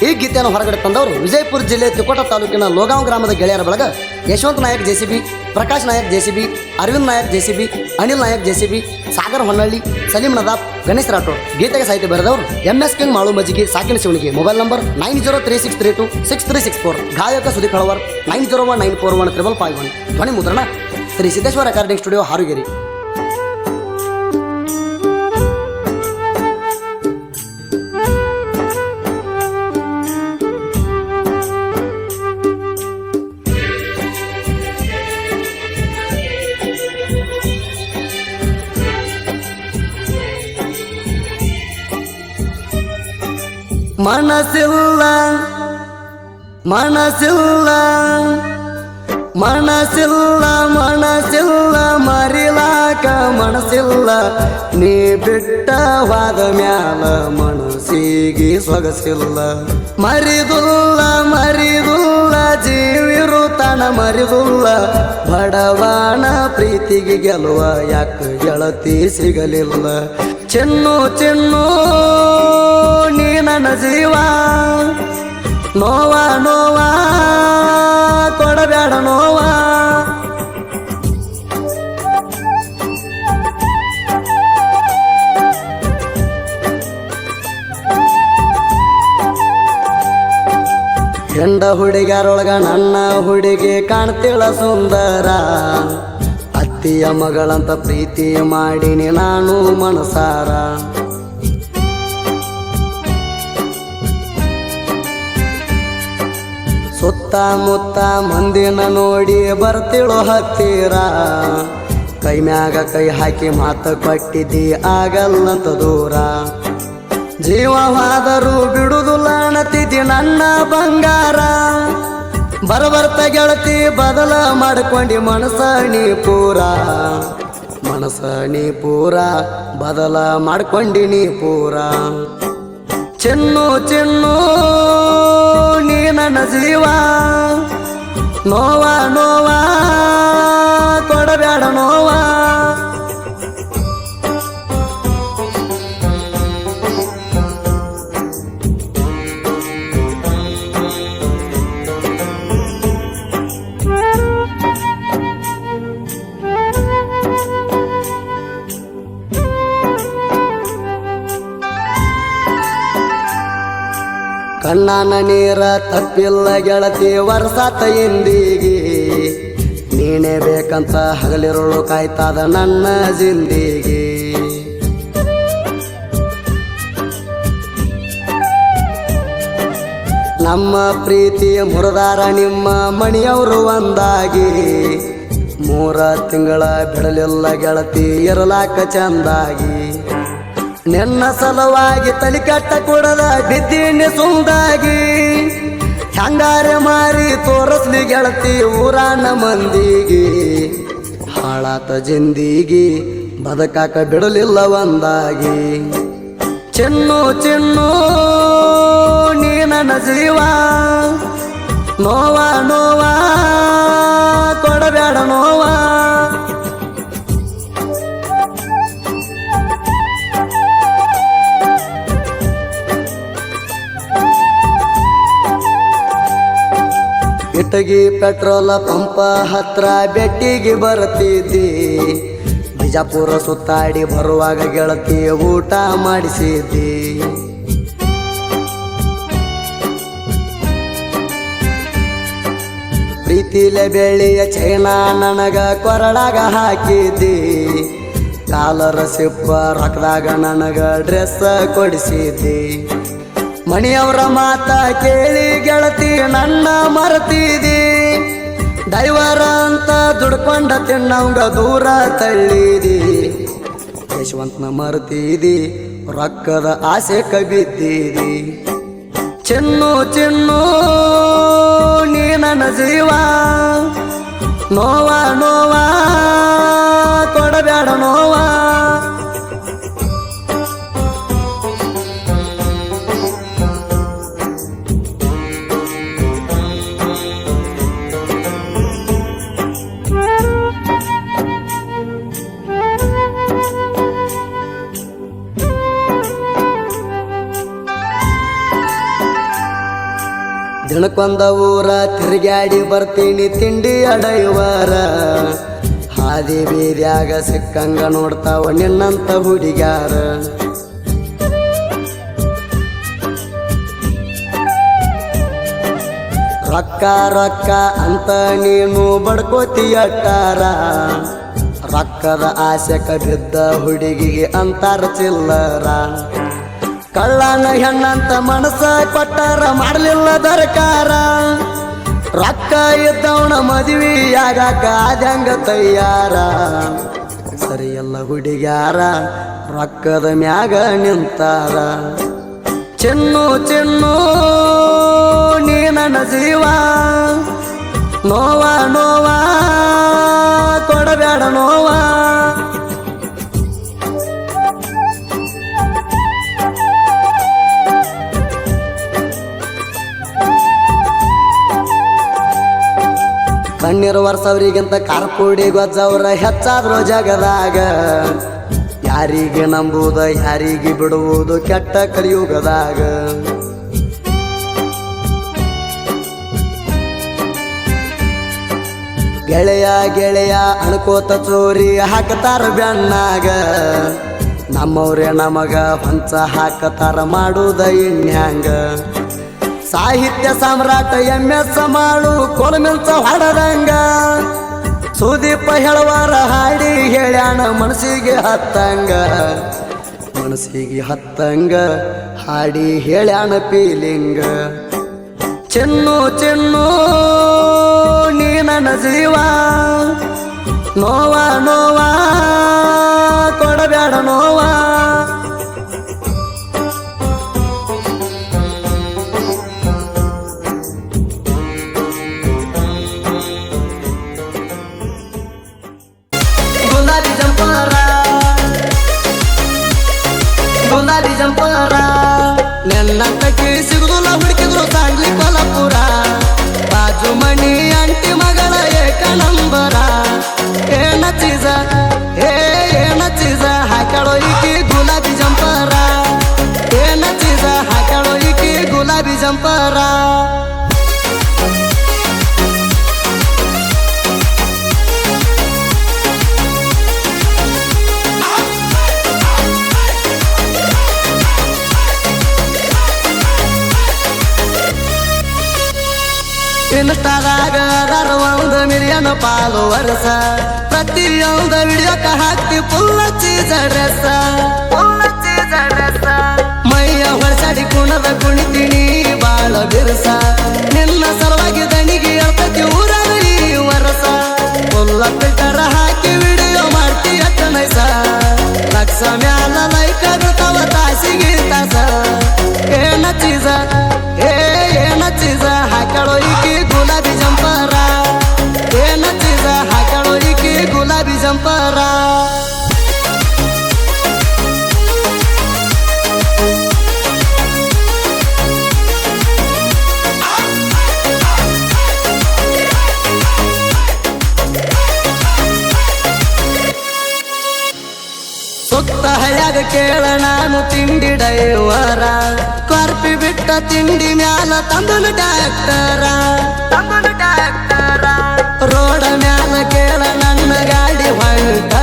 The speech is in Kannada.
ಈ ಗೀತೆಯನ್ನು ಹೊರಗಡೆ ತಂದವರು ವಿಜಯಪುರ ಜಿಲ್ಲೆ ತಿಕೋಟ ತಾಲೂಕಿನ ಲೋಗಾಂವ್ ಗ್ರಾಮದ ಗೆಳೆಯರ ಬಳಗ Yashwant Nayak JCB, Prakash Nayak JCB, Arvind Nayak JCB, Anil Nayak JCB, Sagar Honnalli, Salim Nadab, Ganesh Rathod. ಗೀತೆಗೆ ಸಾಹಿತ್ಯ ಬರೆದವರು MS ಕಿಂಗ್ ಮಾಳು ಮಜ್ಜಿಗೆ, ಸಾಕಿನ ಶಿವಣಿಗೆ. Mobile number 9036326364. ಗಾಯಕ ಸುದೀಪ್ ಹಳವರ್ 9019415551. ಧ್ವನಿ ಮುದ್ರಣ ಶ್ರೀ ಸಿದ್ದೇಶ್ವರ ರೆಕಾರ್ಡಿಂಗ್ ಸ್ಟುಡಿಯೋ, ಹಾರುಗೇರಿ. ಮನಸ್ಸಿಲ್ಲ ಮನಸ್ಸಿಲ್ಲ ಮನಸ್ಸಿಲ್ಲ ಮನಸ್ಸಿಲ್ಲ ಮರಿಲಾಕ ಮನಸ್ಸಿಲ್ಲ, ನೀ ಬಿಟ್ಟ ವಾದ ಮ್ಯಾಲ ಮನಸ್ಸಿಗೆ ಸೊಗಸಿಲ್ಲ. ಮರಿದುಲ್ಲ ಮರಿದುಲ್ಲ ಜೀವಿರುತ್ತಾನ ಮರಿದುಲ್ಲ, ಬಡವಾನ ಪ್ರೀತಿಗೆ ಗೆಲುವ ಯಾಕ ಗೆಳತಿ ಸಿಗಲಿಲ್ಲ. ಚಿನ್ನು ಚಿನ್ನು ನೀ ನನ್ನ ಜೀವ, ನೋವ ನೋವ ಕೊಡಬೇಡ ನೋವ. ಹೆಂಡ ಹುಡುಗ್ಯಾರೊಳಗ ನನ್ನ ಹುಡುಗಿ ಕಾಣ್ತಿಳ ಸುಂದರ, ಅತ್ತಿಯ ಮಗಳಂತ ಪ್ರೀತಿ ಮಾಡೀನಿ ನಾನು ಮನಸಾರ. ಸುತ್ತಮುತ್ತ ಮಂದಿನ ನೋಡಿ ಬರ್ತಿಳೋ ಹತ್ತಿರ, ಕೈ ಮ್ಯಾಗ ಕೈ ಹಾಕಿ ಮಾತು ಕೊಟ್ಟಿದ್ದಿ ಆಗಲ್ಲಂತ ದೂರ. ಜೀವವಾದರೂ ಬಿಡುದುಲ್ಲ ಅನ್ನತಿದ್ದಿ ನನ್ನ ಬಂಗಾರ, ಬರಬರ್ತ ಗೆಳತಿ ಬದಲ ಮಾಡ್ಕೊಂಡಿ ಮನಸ ನೀ ಪೂರ, ಮನಸ ನೀ ಪೂರ ಬದಲ ಮಾಡ್ಕೊಂಡಿ ನೀ ಪೂರ. ಚಿನ್ನು ಚಿನ್ನು ನೀ ನನ್ನ ಜೀವ, ನೋವ ನೋವ ಕೊಡಬೇಡ ನೋವ. ಕಣ್ಣಾನ ನೀರ ತಪ್ಪಿಲ್ಲ ಗೆಳತಿ ವರ್ಷಾತ ಎಂದಿಗೆ, ನೀನೇ ಬೇಕಂತ ಹಗಲಿರುಳು ಕಾಯ್ತಾದ ನನ್ನ ಜಿಂದಿಗೆ. ನಮ್ಮ ಪ್ರೀತಿಯ ಮುರದಾರ ನಿಮ್ಮ ಮಣಿಯವರು ಒಂದಾಗಿ, 3 ತಿಂಗಳ ಬಿಡಲಿಲ್ಲ ಗೆಳತಿ ಇರಲಾಕ ಚಂದಾಗಿ. ನಿನ್ನ ಸಲುವಾಗಿ ತಲೆ ಕಟ್ಟ ಕೊಡದ ಬಿದ್ದೀನಿ ಸುಂದಾಗಿ, ಹಂಗಾರೆ ಮಾರಿ ತೋರಸ್ಲಿ ಗೆಳತಿ ಊರಾನ ಮಂದಿಗೆ. ಹಾಳಾತ ಜಿಂದಿಗಿ ಬದಕಾಕ ಬಿಡಲಿಲ್ಲ ಒಂದಾಗಿ. ಚಿನ್ನು ಚಿನ್ನು ನೀ ನನ್ನ ಜೀವ, ನೋವ ನೋವ ಕೊಡಬೇಡ ನೋವ. ಇಟಗಿ ಪೆಟ್ರೋಲ್ ಪಂಪ ಹತ್ರ ಬೆಟ್ಟಿಗೆ ಬರ್ತಿದ್ದಿ, ಬಿಜಾಪುರ ಸುತ್ತಾಡಿ ಬರುವಾಗ ಗೆಳತಿ ಊಟ ಮಾಡಿಸಿದ್ದಿ. ಪ್ರೀತಿಲೆ ಬೆಳ್ಳಿಯ ಚೈನಾ ನನಗ ಕೊರಳಾಗ ಹಾಕಿದ್ದಿ, ಕಾಲರ ಸಿಪ್ಪ ರೊಕ್ಕದಾಗ ನನಗ ಡ್ರೆಸ್ ಕೊಡಿಸಿದ್ದಿ. ಮಣಿಯವರ ಮಾತ ಕೇಳಿ ಗೆಳತಿ ನನ್ನ ಮರೆತಿದಿ, ದೈವರ ಅಂತ ದುಡ್ಕೊಂಡ ತಿನ್ನವಂಗ ದೂರ ತಳ್ಳಿದಿ. ಯಶವಂತನ ಮರೆತಿದಿ, ರೊಕ್ಕದ ಆಸೆ ಕಬಿದ್ದಿದಿ. ಚಿನ್ನು ಚಿನ್ನು ನೀ ನನ್ನ ಜೀವ, ನೋವ ನೋವ ಕೊಡಬೇಡ ನೋವ. ದಿನಕ್ಕೊಂದ ಊರ ತಿರುಗಾಡಿ ಬರ್ತೀನಿ ತಿಂಡಿ ಅಡೈವಾರ ಹಾದಿ ಬೀದ್ಯಾಗ ಸಿಕ್ಕಂಗ ನೋಡ್ತಾವ ನಿನ್ನಂತ ಹುಡುಗ್ಯಾರ ರೊಕ್ಕ ರೊಕ್ಕ ಅಂತ ನೀನು ಬಡ್ಕೋತಿಯಟ್ಟಾರ ರೊಕ್ಕದ ಆಸೆಕ ಬಿದ್ದ ಹುಡುಗಿಗೆ ಅಂತಾರ ಚಿಲ್ಲರ ಕಳ್ಳನ ಹೆಣ್ಣಂತ ಮನಸ್ಸ ಕೊಟ್ಟಾರ ಮಾಡಲಿಲ್ಲ ದರಕಾರ ರೊಕ್ಕ ಇದ್ದವನ ಮದುವೆಯಾಗಾಕ ಆದ್ಯಂಗ ತಯ್ಯಾರ ಸರಿಯಲ್ಲ ಹುಡುಗ್ಯಾರ ರೊಕ್ಕದ ಮ್ಯಾಗ ನಿಂತಾರ ಚಿನ್ನು ಚಿನ್ನು ನೀ ನನ್ನ ಜೀವ ನೋವಾ ನೋವಾ ಕೊಡಬೇಡ ನೋವಾ ಕಣ್ಣೀರು ವರ್ಷವ್ರಿಗಿಂತ ಕಾರ್ಪುಡಿ ಗೊಜ್ಜವ್ರ ಹೆಚ್ಚಾದ್ರು ಜಗದಾಗ ಯಾರಿಗೆ ನಂಬುವುದು ಯಾರಿಗೆ ಬಿಡುವುದು ಕೆಟ್ಟ ಕಲಿಯುಗದಾಗ ಗೆಳೆಯ ಗೆಳೆಯ ಅನ್ಕೋತ ಚೋರಿ ಹಾಕತಾರ ಬೆಣ್ಣಾಗ ನಮ್ಮವ್ರೆ ನಮಗ ಹೊಂಚ ಹಾಕತಾರ ಮಾಡುವುದ ಇನ್ಯಾಂಗ ಸಾಹಿತ್ಯ ಸಾಮ್ರಾಟ MS ಮಾಡು ಕೊಲಮಿಲ್ಸ ಹೊಡದಂಗ ಸುದೀಪ ಹೇಳುವಾರ ಹಾಡಿ ಹೇಳ್ಯಾಣ ಮನಸ್ಸಿಗೆ ಹತ್ತಂಗ ಹಾಡಿ ಹೇಳ್ಯಾಣ ಫೀಲಿಂಗ ಚಿನ್ನು ಚಿನ್ನು ನೀ ನನ್ನ ಜೀವ ನೋವಾ ನೋವಾ ಕೊಡಬೇಡ ನೋವಾ ಗುಲಾಬಿ ಜಂಪರ ನೆನ್ನಂತಕ್ಕೆ ಸಿಗುದಿಲ್ಲ ಹುಡುಕಿದ್ರು ಸಾಂಗ್ಲಿ ಕೊಲ್ಲಾಪುರ ಬಾಜು ಮಣಿ ಅಂಟಿ ಮಗಳ ಏಕ ನಂಬರ ಏನ ಚೀಸ ಹಾಕಳೋ ಈಕಿ ಗುಲಾಬಿ ಜಂಪರ ಏನ ಚೀಸ ಹಾಕಳೋ ಈಕಿ ಗುಲಾಬಿ ಜಂಪರ ಇನ್ಸ್ಟಾದಾಗ ಒಂದು ಮಿಲಿಯನ್ ಫಾಲೋವರ್ಸ ಪ್ರತಿಯೊಂದು ವಿಡಿಯೋಕ ಹಾಕ್ತಿ ಫುಲ್ ಚೀಸ ಡ್ರೆಸ್ ಮೈಯ ಹೊಳಸಾಡಿ ಕುಣದ ಕುಣಿತೀನಿ ಬಾಳ ಬಿರ್ಸ ನಿನ್ನ ಸಲುವಾಗಿ ದಣಿಗೆ ಹೇಳ್ತತಿ ಊರಾಗ ಈ ವರಸ ಫುಲ್ಲ ಫಿಲ್ಟರ್ ಹಾಕಿ ವಿಡಿಯೋ ಮಾಡ್ತಿ ಅಟ್ಟ ನೈಸ ಲಕ್ಷ ಮ್ಯಾಲ ಲೈಕ್ ಆಗುತ್ತವ ತಾಸಿಗೆ ತಾಸ ಏನ ಚೀಸ ಹಾಕಳೋ ಈಕಿ ಗುಲಾಬಿ ಜಂಪರ ಏನ ಚೀಸ ಹಾಕಳೋ ಈಕಿ ಗುಲಾಬಿ ಜಂಪರ ಸುತ್ತ ಹಳ್ಯಾಗ ಕೇಳ ನಾನು ತಿಂಡಿ ಡೈವರ ಕಾರ್ಪಿ ಬಿಟ್ಟ ತಿಂಡಿ ಮ್ಯಾಲ ತಂದನು ಡಾಕ್ಟರ ರೋಡ ಮ್ಯಾಲ ಕೇಳ ನನ್ನ ಗಾಡಿ ಹೊಂಟ